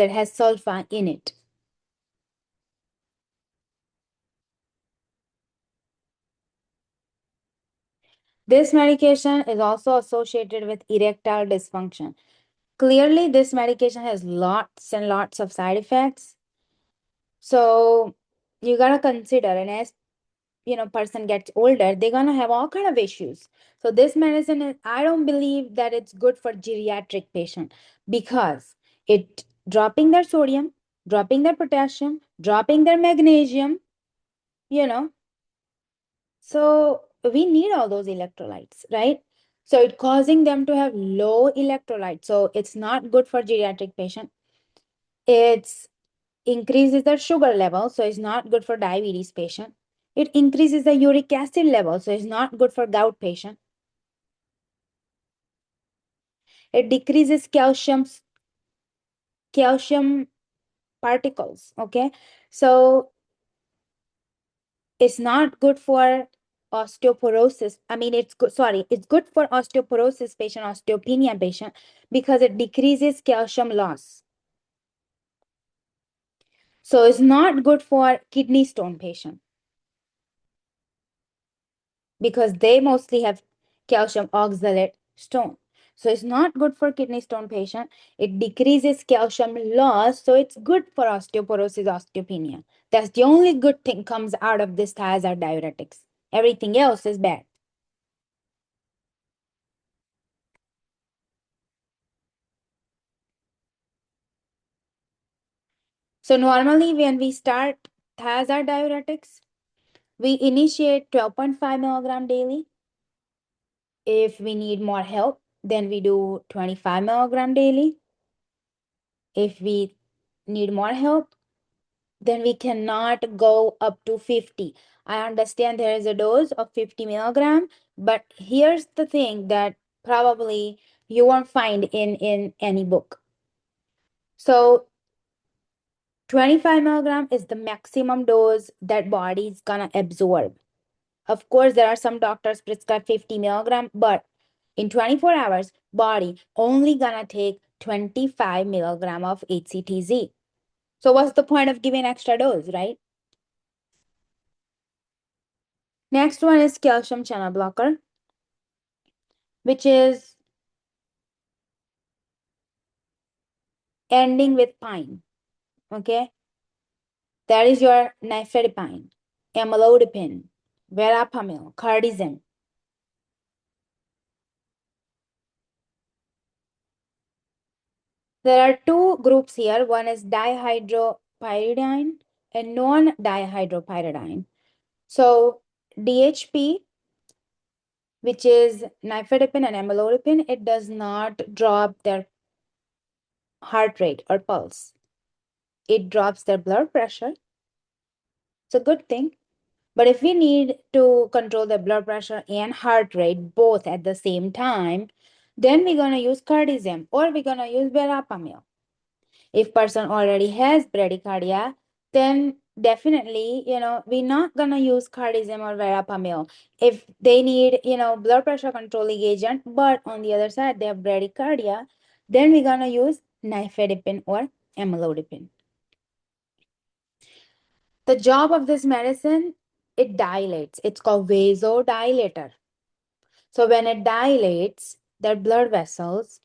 that has sulfa in it. This medication is also associated with erectile dysfunction. Clearly, this medication has lots and lots of side effects. So you gotta consider, and as person gets older, they're gonna have all kind of issues. So this medicine is, I don't believe that it's good for geriatric patient because it dropping their sodium, dropping their potassium, dropping their magnesium, you know. So we need all those electrolytes, right? So it's causing them to have low electrolytes. So it's not good for geriatric patient. It's increases the sugar level, so it's not good for diabetes patient. It increases the uric acid level, so it's not good for gout patient. It decreases calcium particles, okay? So it's not good for osteoporosis. I mean, it's good, sorry, it's good for osteoporosis patient, osteopenia patient, because it decreases calcium loss. So it's not good for kidney stone patient because they mostly have calcium oxalate stone. So it's not good for kidney stone patient. It decreases calcium loss. So it's good for osteoporosis, osteopenia. That's the only good thing comes out of this thiazide diuretics. Everything else is bad. So normally when we start thiazide diuretics, we initiate 12.5 milligram daily. If we need more help, then we do 25 milligram daily. If we need more help, then we cannot go up to 50. I understand there is a dose of 50 milligram, but here's the thing that probably you won't find in any book. So 25 milligram is the maximum dose that body is gonna absorb. Of course, there are some doctors prescribe 50 milligram, but in 24 hours, body only gonna take 25 milligram of HCTZ. So what's the point of giving extra dose, right? Next one is calcium channel blocker, which is ending with pine. Okay, that is your nifedipine, amlodipine, verapamil, cardizem. There are two groups here. One is dihydropyridine and non-dihydropyridine. So DHP, which is nifedipine and amlodipine, it does not drop their heart rate or pulse. It drops their blood pressure. It's a good thing. But if we need to control the blood pressure and heart rate both at the same time, then we're going to use cardizem or we're going to use verapamil. If person already has bradycardia, then definitely, we're not going to use cardizem or verapamil. If they need, blood pressure controlling agent, but on the other side, they have bradycardia, then we're going to use nifedipine or amlodipine. The job of this medicine, it dilates. It's called vasodilator. So when it dilates their blood vessels,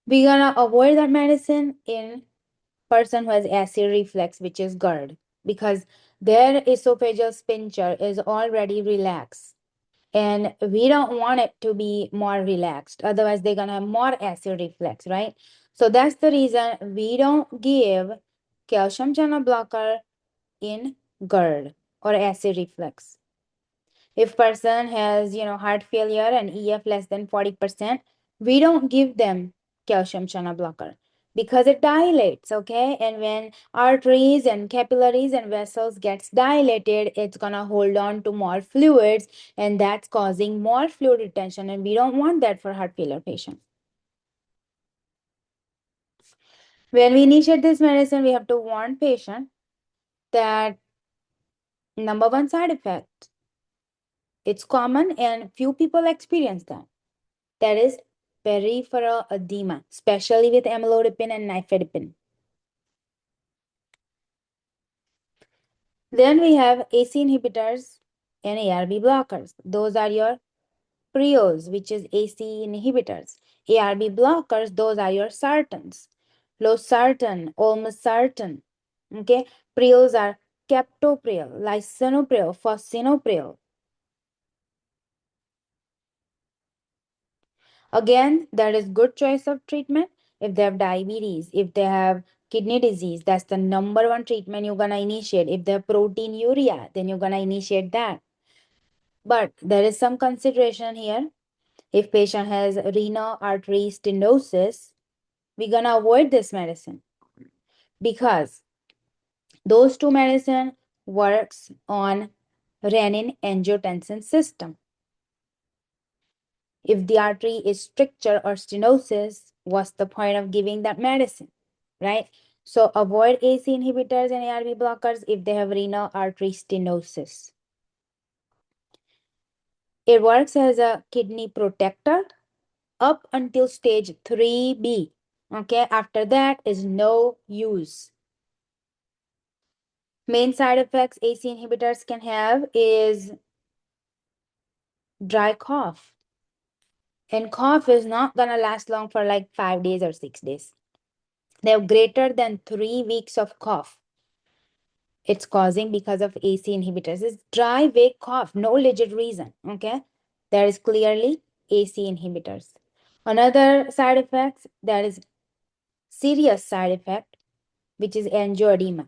we're gonna avoid that medicine in person who has acid reflux, which is GERD, because their esophageal sphincter is already relaxed. And we don't want it to be more relaxed. Otherwise, they're gonna have more acid reflux, right? So that's the reason we don't give calcium channel blocker in GERD or acid reflux. If person has, heart failure and EF less than 40%, we don't give them calcium channel blocker because it dilates, okay? And when arteries and capillaries and vessels gets dilated, it's gonna hold on to more fluids and that's causing more fluid retention, and we don't want that for heart failure patients. When we initiate this medicine, we have to warn patient that number one side effect, it's common and few people experience that. That is, peripheral edema, especially with amlodipine and nifedipine. Then we have AC inhibitors and ARB blockers. Those are your prios, which is AC inhibitors. ARB blockers, those are your sartans. Losartan, olmesartan. Okay, prios are captopril, lisinopril, fosinopril. Again, that is good choice of treatment if they have diabetes, if they have kidney disease. That's the number one treatment you're gonna initiate. If they have proteinuria, then you're gonna initiate that. But there is some consideration here. If patient has renal artery stenosis, we're gonna avoid this medicine because those two medicine works on renin angiotensin system. If the artery is stricture or stenosis, what's the point of giving that medicine, right? So avoid AC inhibitors and ARB blockers if they have renal artery stenosis. It works as a kidney protector up until stage 3B. Okay, after that is no use. Main side effects AC inhibitors can have is dry cough. And cough is not gonna last long for like 5 days or 6 days. They have greater than 3 weeks of cough. It's causing because of AC inhibitors. It's dry, vague cough, no legit reason. Okay, there is clearly AC inhibitors. Another side effects, that is serious side effect, which is angioedema.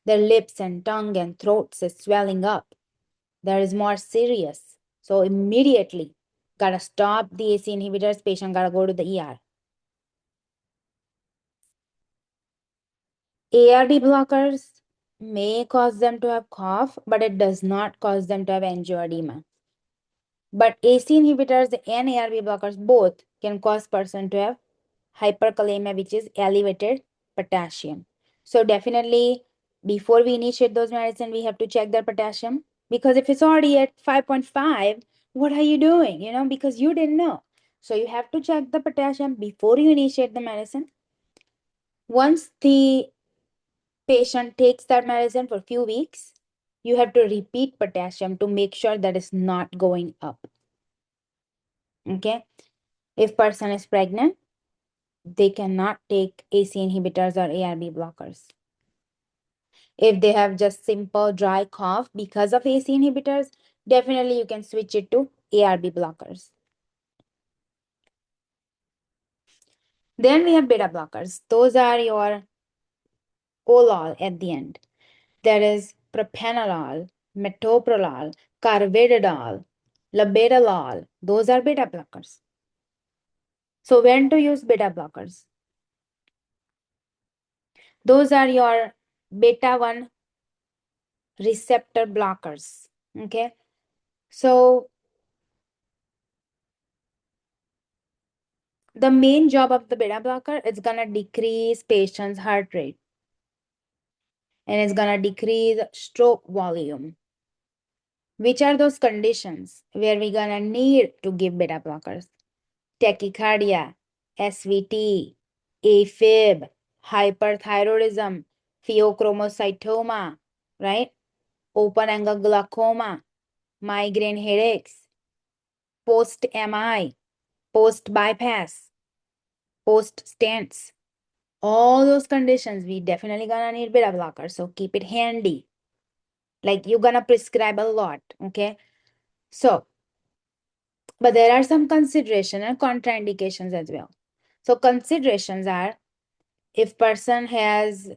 Their lips and tongue and throats is swelling up. That is more serious. So immediately gotta stop the AC inhibitors. Patient gotta go to the ER. ARB blockers may cause them to have cough, but it does not cause them to have angioedema. But AC inhibitors and ARB blockers both can cause person to have hyperkalemia, which is elevated potassium. So definitely before we initiate those medicine, we have to check their potassium, because if it's already at 5.5, what are you doing? Because you didn't know. So you have to check the potassium before you initiate the medicine. Once the patient takes that medicine for a few weeks, you have to repeat potassium to make sure that it's not going up. Okay. If person is pregnant, they cannot take AC inhibitors or ARB blockers. If they have just simple dry cough because of AC inhibitors, definitely you can switch it to ARB blockers. Then we have beta blockers. Those are your olol at the end. There is propranolol, metoprolol, carvedilol, labetalol. Those are beta blockers. So when to use beta blockers? Those are your beta 1 receptor blockers. Okay. So the main job of the beta blocker is gonna decrease patient's heart rate. And it's gonna decrease stroke volume. Which are those conditions where we're gonna need to give beta blockers? Tachycardia, SVT, AFib, hyperthyroidism, pheochromocytoma, right? Open angle glaucoma, migraine headaches, post-MI, post-bypass, post-stents. All those conditions, we definitely gonna need beta blockers. So keep it handy. Like you're gonna prescribe a lot, okay? So, but there are some consideration and contraindications as well. So considerations are, if person has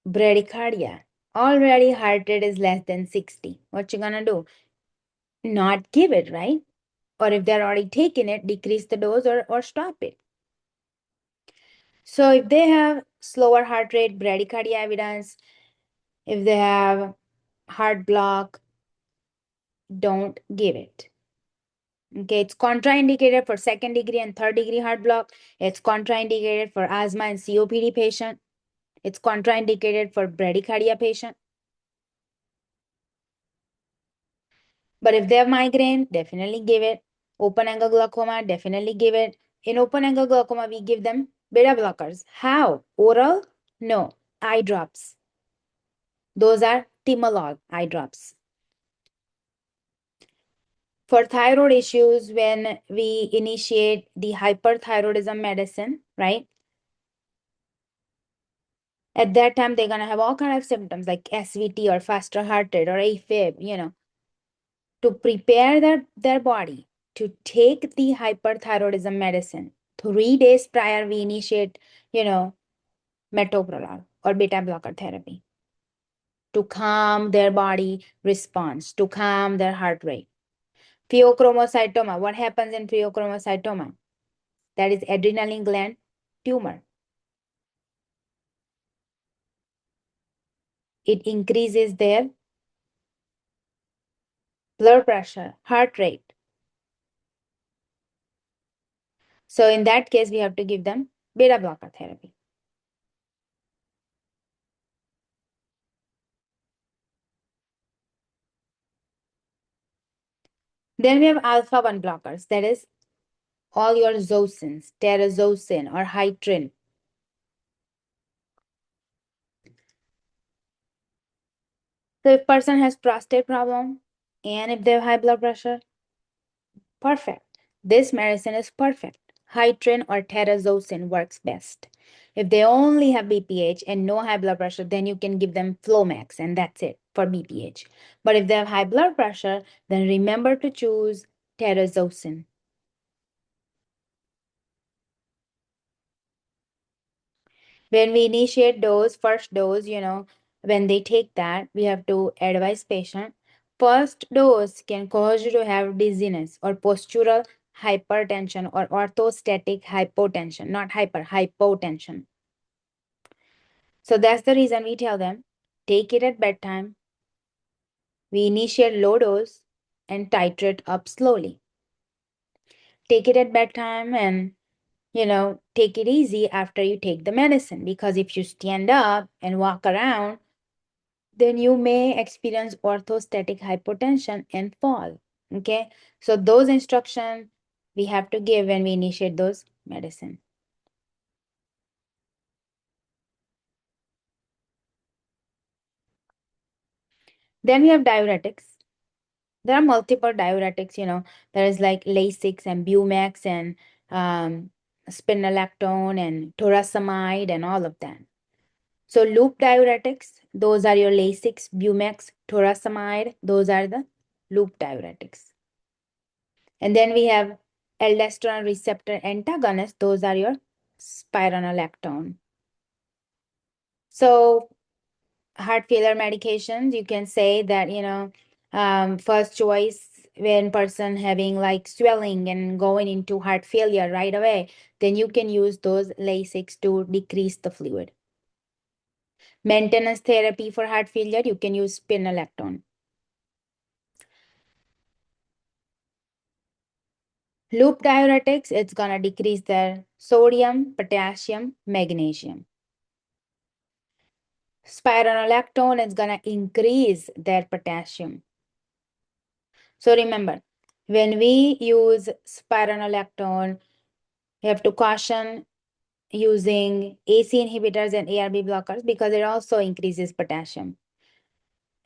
bradycardia, already heart rate is less than 60, what you gonna do? Not give it, right? Or if they're already taking it, decrease the dose or stop it. So if they have slower heart rate, bradycardia evidence, if they have heart block, don't give it. Okay, it's contraindicated for second degree and third degree heart block. It's contraindicated for asthma and COPD patient. It's contraindicated for bradycardia patient. But if they have migraine, definitely give it. Open angle glaucoma, definitely give it. In open angle glaucoma, we give them beta blockers. How? Oral? No. Eye drops. Those are timolol eye drops. For thyroid issues, when we initiate the hyperthyroidism medicine, right? At that time, they're gonna have all kind of symptoms like SVT or faster heart rate or AFib, to prepare their body to take the hyperthyroidism medicine. 3 days prior, we initiate, metoprolol or beta blocker therapy to calm their body response, to calm their heart rate. Pheochromocytoma. What happens in pheochromocytoma? That is adrenaline gland tumor. It increases their blood pressure, heart rate. So in that case, we have to give them beta blocker therapy. Then we have alpha 1 blockers. That is all your zosins, terazosin or Hytrin. So if person has prostate problem and if they have high blood pressure, perfect. This medicine is perfect. Hytrin or terazosin works best. If they only have BPH and no high blood pressure, then you can give them Flomax and that's it for BPH. But if they have high blood pressure, then remember to choose terazosin. When we initiate dose, first dose, when they take that, we have to advise patient. First dose can cause you to have dizziness or postural hypertension or orthostatic hypotension, not hypotension. So that's the reason we tell them, take it at bedtime. We initiate low dose and titrate up slowly. Take it at bedtime and take it easy after you take the medicine, because if you stand up and walk around, then you may experience orthostatic hypotension and fall. Okay, so those instructions we have to give when we initiate those medicine. Then we have diuretics. There are multiple diuretics, there is like Lasix and Bumax and Spironolactone and toracamide and all of that. So loop diuretics, those are your Lasix, Bumax, toracamide, those are the loop diuretics. And then we have aldosterone receptor antagonists, those are your spironolactone. So heart failure medications, you can say that, first choice when person having like swelling and going into heart failure right away, then you can use those Lasix to decrease the fluid. Maintenance therapy for heart failure, you can use spironolactone. Loop diuretics, it's gonna decrease their sodium, potassium, magnesium. Spironolactone is gonna increase their potassium. So remember, when we use spironolactone, you have to caution using AC inhibitors and ARB blockers because it also increases potassium.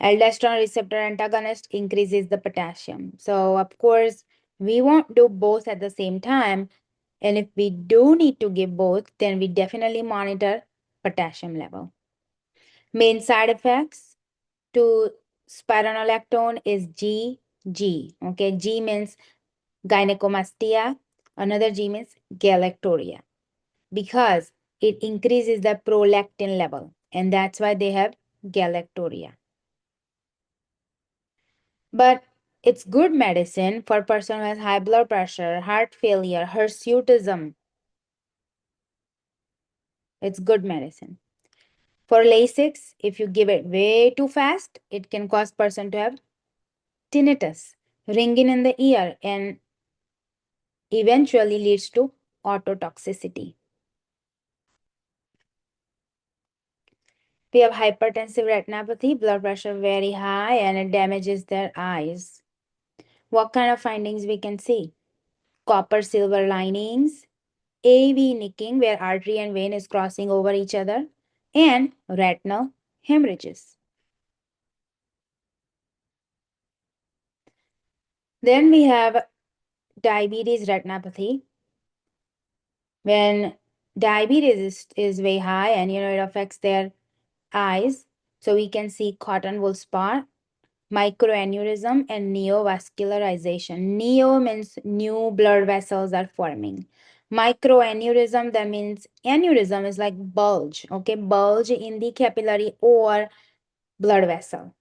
Aldosterone receptor antagonist increases the potassium. So of course, we won't do both at the same time. And if we do need to give both, then we definitely monitor potassium level. Main side effects to spironolactone is GG. Okay, G means gynecomastia. Another G means galactoria, because it increases the prolactin level, and that's why they have galactoria. But it's good medicine for a person who has high blood pressure, heart failure, hirsutism. It's good medicine. For Lasix, if you give it way too fast, it can cause person to have tinnitus, ringing in the ear, and eventually leads to ototoxicity. We have hypertensive retinopathy, blood pressure very high, and it damages their eyes. What kind of findings we can see? copper silver linings, AV nicking where artery and vein is crossing over each other, and retinal hemorrhages. Then we have diabetes retinopathy. When diabetes is way high and it affects their eyes, so we can see cotton wool spot, microaneurysm, and neovascularization. Neo means new blood vessels are forming. Microaneurysm, that means aneurysm is like bulge, okay? Bulge in the capillary or blood vessel.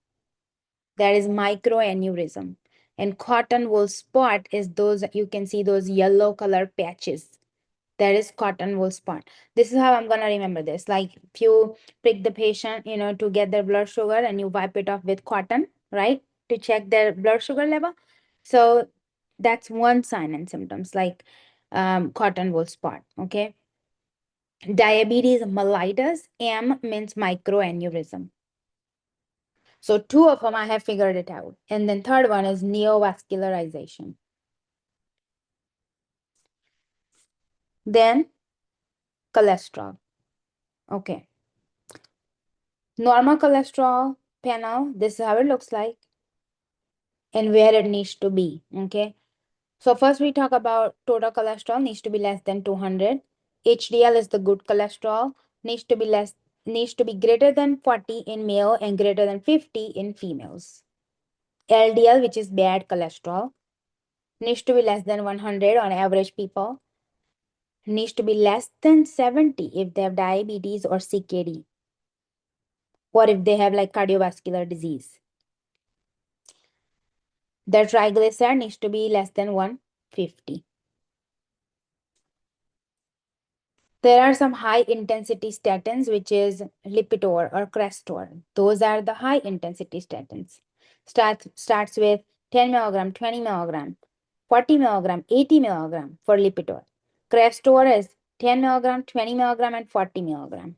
That is microaneurysm. And cotton wool spot is those, you can see those yellow color patches. That is cotton wool spot. This is how I'm going to remember this. Like if you prick the patient, to get their blood sugar and you wipe it off with cotton, right? To check their blood sugar level. So that's one sign and symptoms like cotton wool spot, okay? Diabetes mellitus, M means microaneurysm. So two of them I have figured it out. And then third one is neovascularization. Then cholesterol. Okay. Normal cholesterol panel, this is how it looks like and where it needs to be, okay? So first we talk about total cholesterol needs to be less than 200. HDL is the good cholesterol, needs to be greater than 40 in male and greater than 50 in females. LDL, which is bad cholesterol, needs to be less than 100 on average people. Needs to be less than 70 if they have diabetes or CKD, or if they have like cardiovascular disease. The triglyceride needs to be less than 150. There are some high intensity statins, which is Lipitor or Crestor. Those are the high intensity statins. Starts with 10 milligram, 20 milligram, 40 milligram, 80 milligram for Lipitor. Crestor is 10 milligram, 20 milligram, and 40 milligram.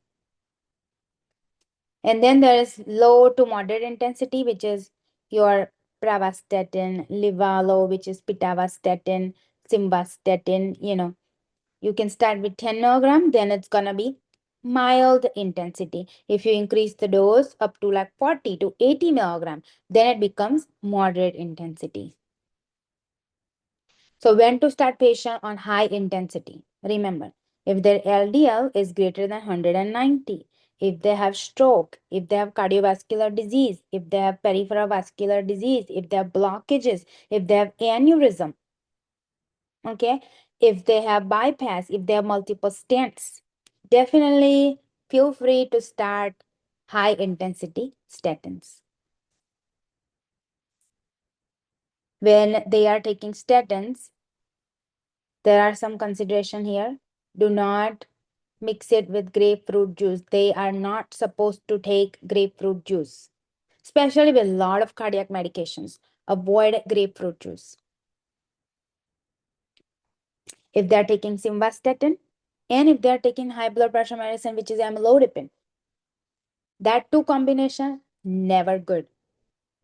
And then there is low to moderate intensity, which is your Pravastatin, Livalo, which is Pitavastatin, Simvastatin, You can start with 10 milligram, then it's gonna be mild intensity. If you increase the dose up to like 40 to 80 milligram, then it becomes moderate intensity. So when to start patient on high intensity? Remember, if their LDL is greater than 190, if they have stroke, if they have cardiovascular disease, if they have peripheral vascular disease, if they have blockages, if they have aneurysm, okay, if they have bypass, if they have multiple stents, definitely feel free to start high intensity statins. When they are taking statins, there are some consideration here. Do not mix it with grapefruit juice. They are not supposed to take grapefruit juice, especially with a lot of cardiac medications. Avoid grapefruit juice. If they're taking simvastatin, and if they're taking high blood pressure medicine, which is amlodipine, that two combination, never good.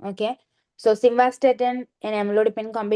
Okay. So simvastatin and amlodipine combination